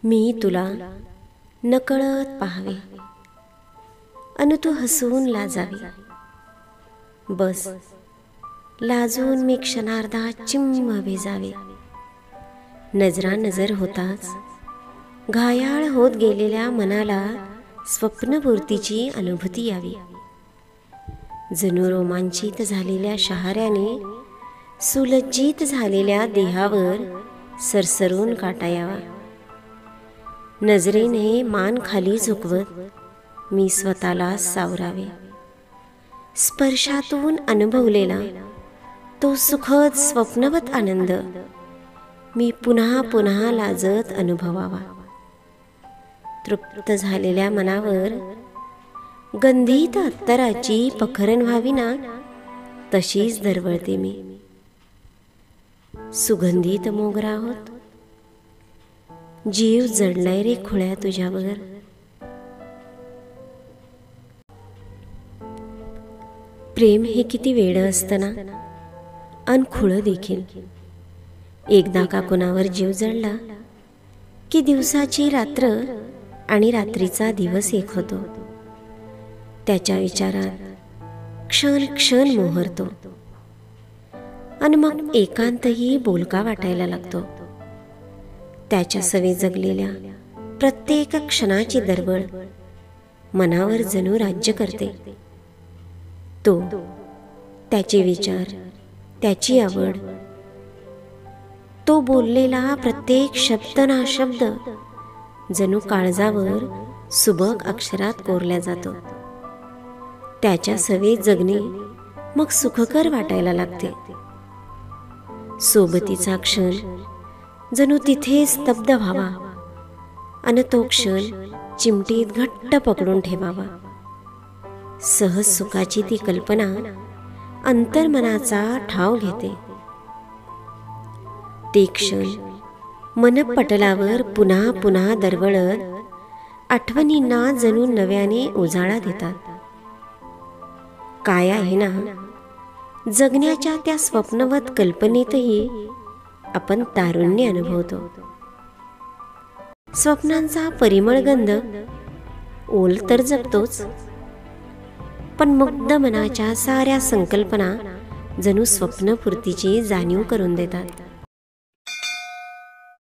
मी तुला नकळत पाहावे अन तू हसून लाजावी. बस लाजून मी क्षणार्धा चिम्म भिजावे. नजरा नजर होताच घायाळ होत गेलेल्या मनाला स्वप्नपूर्तीची अनुभूती यावी. जणू रोमांचित झालेल्या शहाऱ्याने सुलज्जित झालेल्या देहावर सरसरून काटा यावा. नजरेने मान खाली झुकवत मी स्वतःला सावरावे. स्पर्शातून अनुभवलेला तो सुखद स्वप्नवत आनंद मी पुन्हा पुन्हा लाजत अनुभवावा. तृप्त झालेल्या मनावर गंधित अत्तराची पखरण व्हावी ना, तशीच दरवळते मी. सुगंधित मोगरा होत जीव जडलाय रे खुळ्या तुझ्यावर. प्रेम हे किती वेडं असतं ना, अन खुळं देखील. एकदा का कुणावर जीव जडला की दिवसाची रात्र आणि रात्रीचा दिवस एक होतो. त्याच्या विचारात क्षण क्षण मोहरतो आणि मग एकांतही बोलका वाटायला लागतो. त्याच्या सवे जगलेल्या प्रत्येक क्षणाची दरवळ मनावर जणू राज्य करते. तो, त्याचे विचार, त्याची आवड, तो बोललेला प्रत्येक शब्द ना शब्द जणू काळजावर सुबक अक्षरात कोरला जातो. त्याच्या सवे जगणे मग सुखकर वाटायला लागते. सोबतीचा क्षण जणू तिथे स्तब्ध व्हावा आणि तो क्षण चिमटीत घट्ट पकडून ठेवावा. सहज सुखाची ती कल्पना अंतर्मनाचा ठाव घेते. ते क्षण मनपटलावर पुन्हा पुन्हा दरवळत आठवणींना जणू नव्याने उजाळा देतात. काय आहे ना, जगण्याच्या त्या स्वप्नवत कल्पनेतही आपण तारुण्य अनुभवतो. स्वप्नांचा परिमळ गंध ओल तर जगतोच, पण मुग्ध मनाच्या साऱ्या संकल्पना जणू स्वप्नपूर्तीची जाणीव करून देतात.